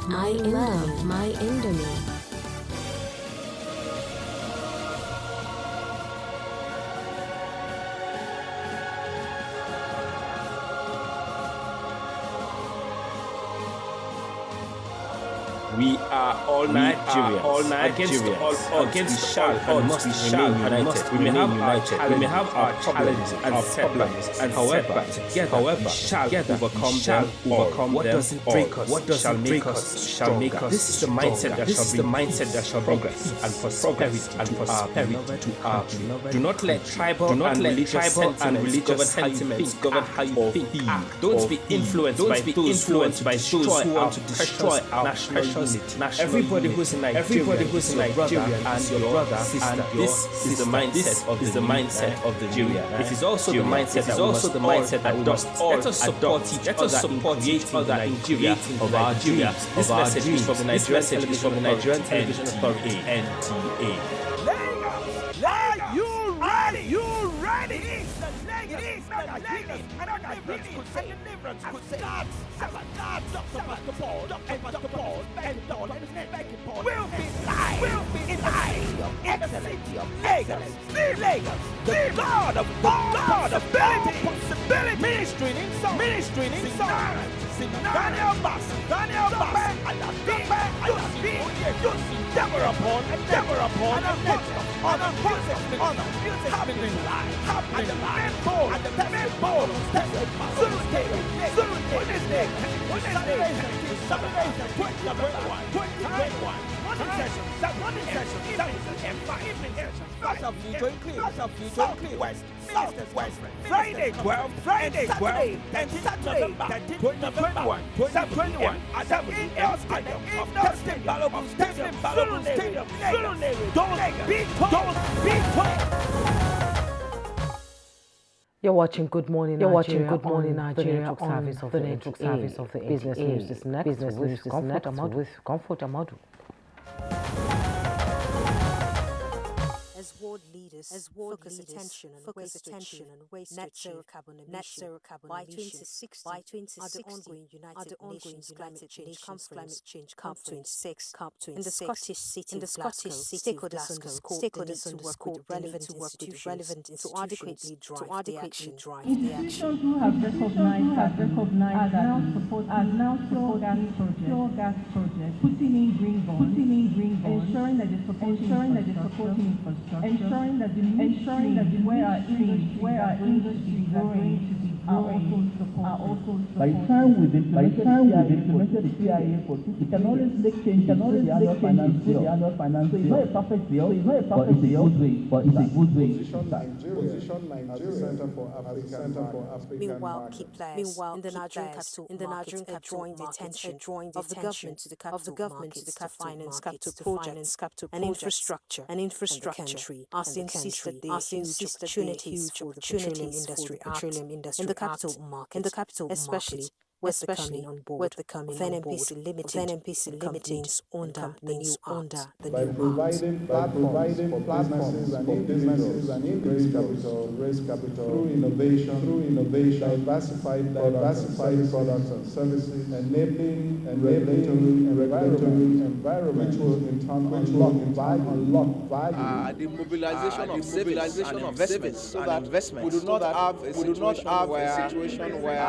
I love my Indomie. We are all Nigerians against all odds. We shall and must remain united. We may have our challenges and setbacks, and however, together we shall overcome them. What doesn't break us shall make us stronger. This is the mindset that shall bring peace and prosperity to our beloved. Do not let tribal and religious sentiments govern how you think. Don't be influenced by those who want to destroy our national unity. Everybody who's in Nigeria and your brother and this is the mindset of Nigeria. It is also the mindset that we must all let us support each other in creating of our dreams. This message is from the Nigerian Television Authority, NTA. Are you ready? You ready? It is the Lagos and deliverance crusade. Dr. Basketball and Paul will be live in the city of excellency of Lagos, the God of possibility, ministering in song, Daniel Bass, endeavor upon, and music happening live, and the main board, Wednesday, Saturday, 2021, morning session, evening session, First of Future West, Friday 12, and Saturday 21, at the indoor stadium of Testing Balogun Stadium, Don't be told. You're watching Good Morning Nigeria on the network service of the Business News is next with Comfort Amadu. As world leaders focus attention and waste net zero carbon emission by 2060 are the ongoing United Nations Climate Change Conference COP26. In the Scottish city of Glasgow, stakeholders underscored the relevant institutions to adequately drive the action. Institutions who have recognized are now supporting pure gas projects, putting in green bonds, ensuring that they're supporting infrastructure, ensuring that the where our industries are going to be growing are also supported. By the time we've implemented the CIA for 2 we can always make changes to the annual finance bill. So it's not a perfect bill, but it's a good way. Position Nigeria as the Center for African Meanwhile, key players in the Nigerian capital are drawing the attention of the government to the finance capital projects and infrastructure in the country, as they insist that there are huge opportunities for the petroleum industry in the capital market, especially with the coming on board of NNPC Limited under the new act. By providing platforms for businesses and individuals to raise capital through innovation, diversified products and services, enabling regulatory environment which will in turn unlock value. The mobilization of investments so that we do not have a situation where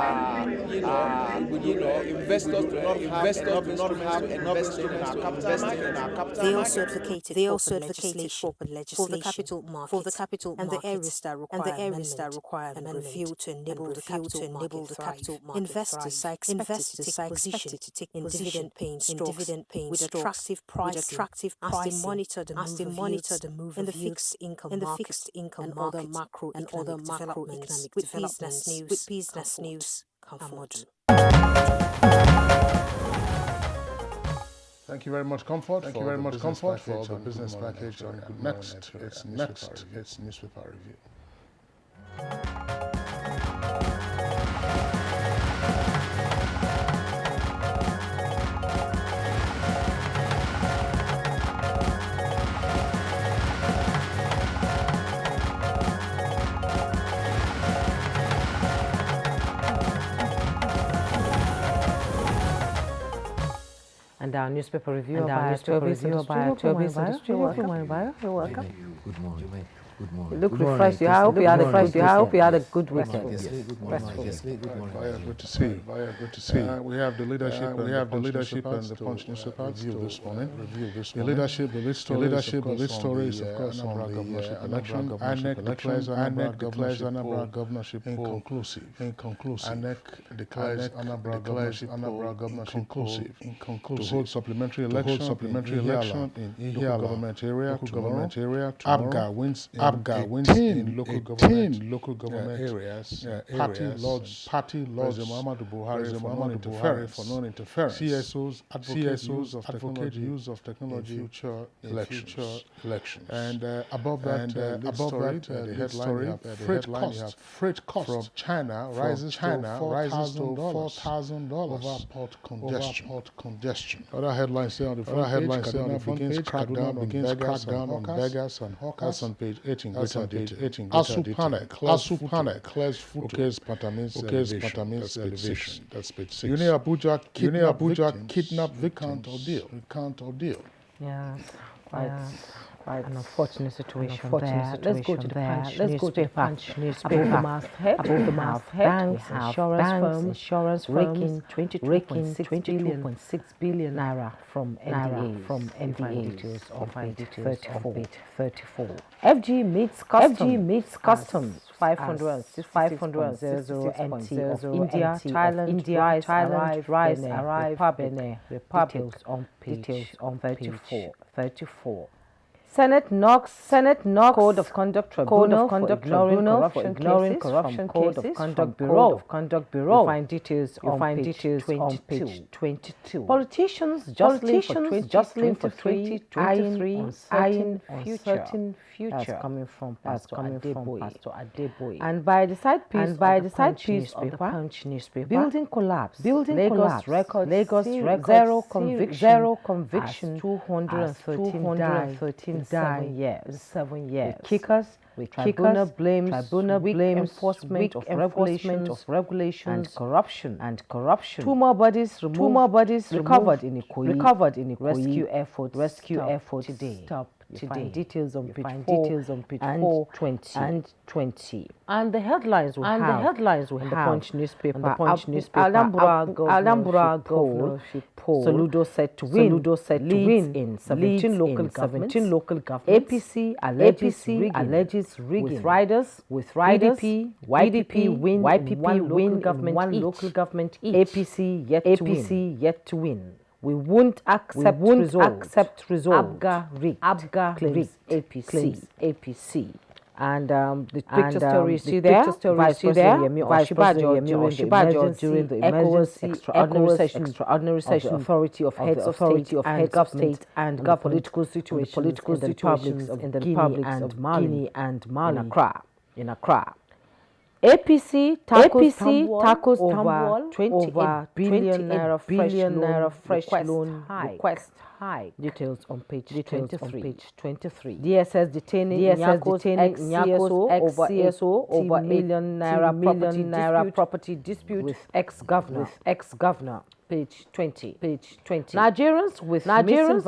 investors do not have enough investment in our capital market. They also advocated for the capital market and the areas that require and review to enable the capital market. Investors are expected to take position in dividend paying with attractive pricing as they monitor the move in the fixed income market and other macroeconomic developments. With business news, Comfort. Thank you very much, Comfort, for the business package. Next, it's newspaper review. And our newspaper reviewer by Toby. You're welcome. Good morning. Good morning. You look refreshed. I hope you had a good weekend. Good morning. Good to see you. Good to see you. We have the leadership. We have the leadership and the Punch newspaper review this morning. The leadership, the lead stories, of course, on the governorship election. INEC declares Anambra governorship inconclusive. INEC declares Anambra governorship inconclusive. To hold supplementary election in local government area tomorrow. ABGA wins in local government areas. Party lords Muhammadu Buhari for non-interference. CSOs advocate use of technology in future elections. And above that, the headline freight cost from China rises to $4,000 over port congestion. Other headlines say on the front page, crackdown on beggars and hawkers on page 18. ASU panel clears Pantamin's elevation. That's page 6. Uni Abuja kidnap victim recount ordeal. Yes, quite an unfortunate situation there. Let's go to the Punch newspaper. Above the masthead, banks, insurance firms raking 22.6 billion naira from NDA. Details on page 34. FG meets customs 500 NT of India, Thailand, rice arrive, Benin Republic on page 34. Senate knocks Code of Conduct Tribunal for ignoring corruption cases from Bureau of Conduct Bureau. You'll find details on page 22. Politicians jostling for 2023 eyeing uncertain future. That's coming from Pastor Adeboye. And by the side piece of the Punch newspaper, building collapse. Lagos records zero conviction. 213 7 years. With Tribunal blames weak enforcement of regulations and corruption. Two more bodies recovered in Ikoyi. Rescue effort today. You find details on page 4 and 20. And the headlines we have in the Punch newspaper. Alambra governorship poll. Soludo set to win in 17 local governments. APC alleges rigging. With riders. YPP win one local government each. APC yet to win. We won't accept results. ABGA claims APC. And the picture story is there. Vice President Yemi during the emergency extraordinary session of the Authority of Heads of State and Government and political situations in the republics of Guinea and Mali in Accra. APC tackles over 28 billion naira fresh loan request high. Details on page 23. DSS detaining CSO over 80 million naira property dispute with ex-governor. Page 20. Nigerians with missing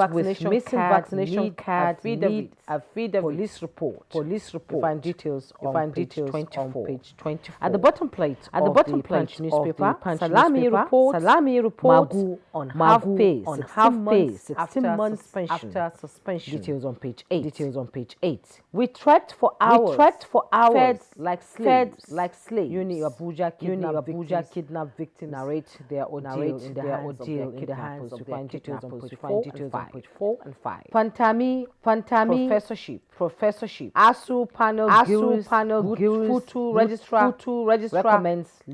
vaccination card need affidavit. Police report. You find details on page 24. At the bottom plate of the Punch newspaper, Salami report Magu on half pay 16 months after suspension. Details on page 8. We trekked for hours. Fed like slaves. Uni Abuja kidnapped victims. Narrate their ordeal in the hands of their kidnappers. You find details on page 4 and 5. Pantami professorship. ASU panel Futu registrar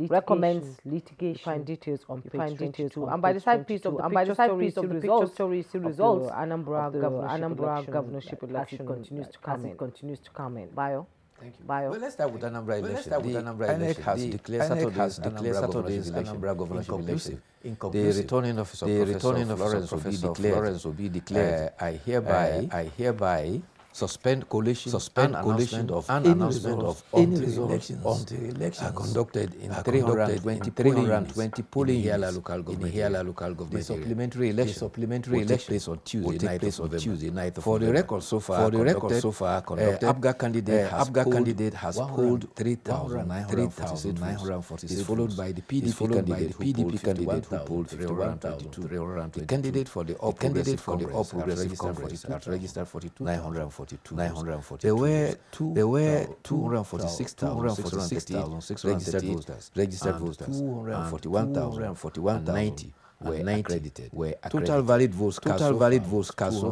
recommends litigation. You find details on page 22. And by the side piece of the picture story, the results Anambra governorship election continues to come in. Bio. Thank you. Well, let's start with Anambra election. INEC has declared Saturday's Anambra governorship election inconclusive. The returning officer, Professor Florence will be declared. I hereby suspend collation of any results until elections are conducted in 320 polling units local government. The supplementary election will take place on Tuesday night of For the record so far, Abuja candidate has polled 3,946 followed by the PDP candidate who polled 51,232. The candidate for the All Progressive Congress has registered 42,942. There were 246,638 registered voters, 241,090 were accredited. Total valid votes cast so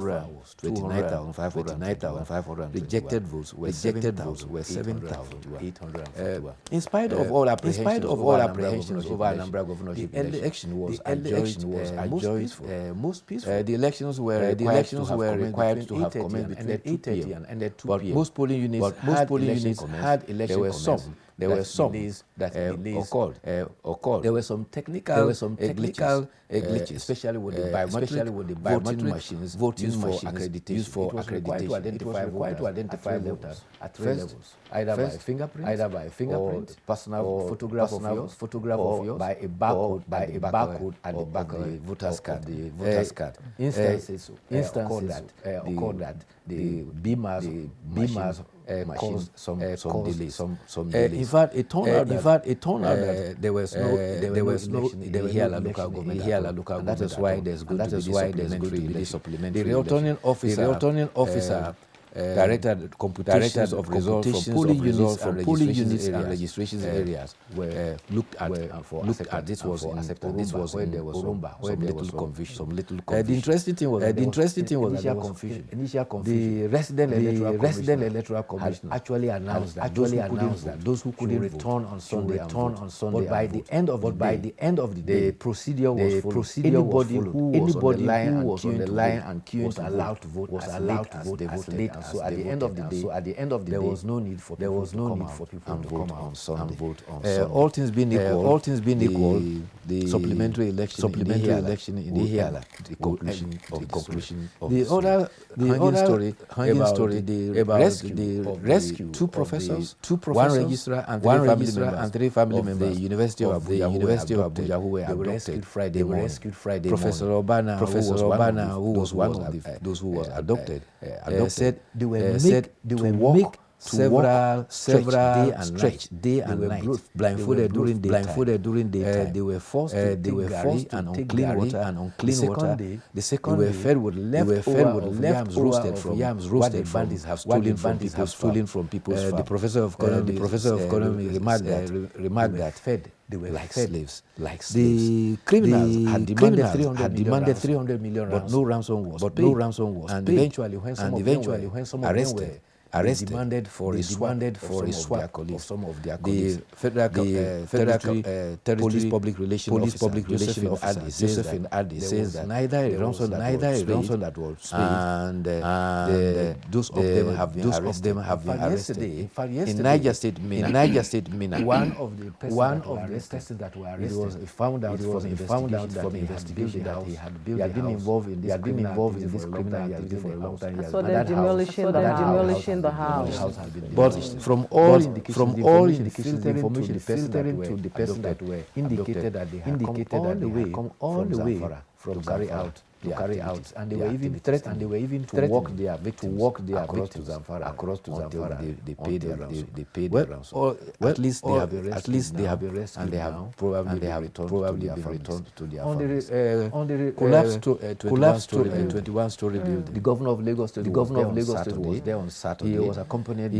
far was 29,500. Rejected votes were 7,851. In spite of all apprehensions over Anambra governorship, the election was adjudged most peaceful. The elections were required to have commenced between 8:30 and ended 2 p.m. But most polling units had election commenced. There were some that occurred. There were some technical glitches, especially with the biometric machines used for accreditation. It was required to identify voters at 3 levels, either by fingerprint, personal photograph of yours, by a barcode at the back of the voter's card. Instances occurred that the beamers caused some delays. In fact, it turned out that there was no election in the Ihiala local government. That is why there's going to be supplementary. The returning officer directed computations of results from polling units and registrations areas were looked at. This was in Orumba, where there was some little confusion. The interesting thing was initial confusion. The resident electoral commission actually announced that those who couldn't return on Sunday. But by the end of the day, the procedure was followed. Anybody who was on the line and queuing was allowed to vote as late. So at the end of the day, there was no need for people to come on Sunday. All things being equal, the supplementary election in the Ihiala, the conclusion of the other hanging story about the rescue. Two professors, one registrar, and 3 family members of the University of Abuja who were rescued Friday morning. Professor Obana, who was one of those who was adopted, said they were made to walk several stretch day and night, blindfolded during daytime. They were forced to take unclean water. The second day, they were fed with leftover yams roasted from what the bandits have stolen from people's farm. The professor of economy remarked that fed they were like slaves. The criminals had demanded 300 million ransom, but no ransom was paid. And eventually, when some of them were arrested, demanded for a swap of some of their colleagues. The Federal Police Public Relations Officer Josephine Adi says that neither a ransom that was paid, and those of them have been arrested. In Niger State, Mina, one of the persons that were arrested, it was found out from investigation that he had been involved in this criminal activity for a long time. So they're demolishing the house. But from all indications, the information filtering to the person that were indicated that they had come all the way from to carry out, and they were even threatened. They were even to walk their victims across to Zamfara. They paid the ransom. At least they have been arrested, and they have probably been returned to their families. On the collapsed 21-story building, the governor of Lagos State was there on Saturday. He was accompanied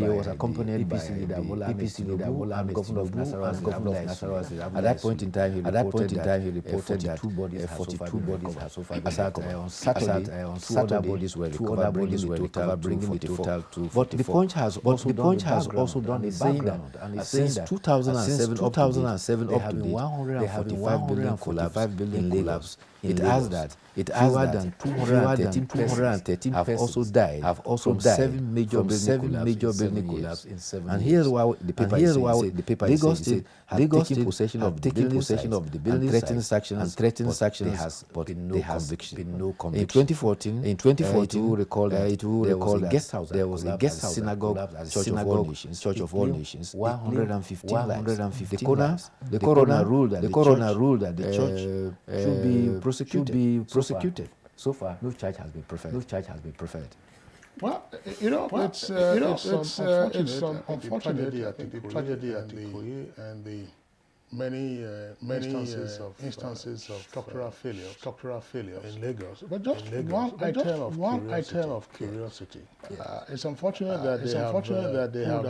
by APC leader Bola and governor of Nasarawa. At that point in time, he reported that 42 bodies had so far. On Saturday, 2 other bodies were recovered, bringing the total to 44. But the Punch has also done the background, and since 2007 up to date, there have been 145 building collapse It adds that fewer than 213 have also died from 7 major building collapse in 7 years. And here's why the paper says Lagos State possession of the building threatened sanctions, but there has been no conviction. In 2014, you will recall that there was a guest house, synagogue, Church of All Nations, 115 lives. The coroner ruled that the church should be prosecuted. So far, no charge has been preferred. Well, it's unfortunate the tragedy at Ikoyi and the many instances of structural failure in Lagos. But just one item of curiosity. It's unfortunate that they have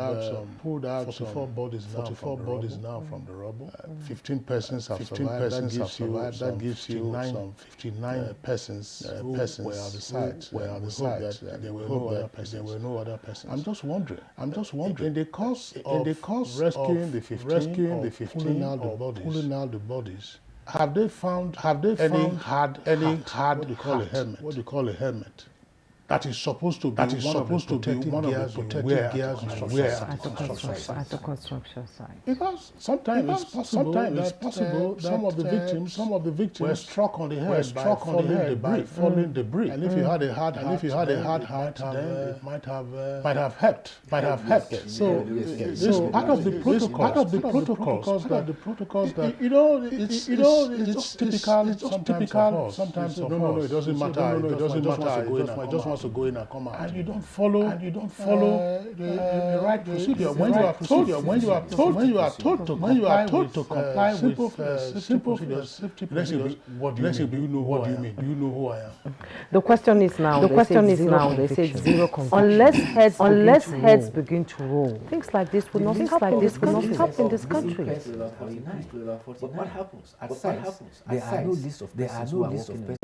pulled out 44 bodies now from the rubble. 15 persons have survived. That gives you some 59 persons who were at the site. There were no other persons. I'm just wondering. In the course of rescuing the 15, pulling out the bodies, have they found any hard what do you call a helmet that is supposed to be one of the protective gears you wear at the construction site? Because sometimes it's possible that some of the victims were struck on the head by falling debris. And if you had a hard heart, then it might have helped. So this part of the protocols that it's typical sometimes of no, it doesn't matter. It just wants to go in and come out. And you don't follow the right procedure. When you are told to comply with simple procedures, what do you know? What do you mean? Do you know who I am? The question is now. They say zero conviction. Unless heads begin to roll, things like this will not stop in this country. But what happens? There are no list of persons who are working.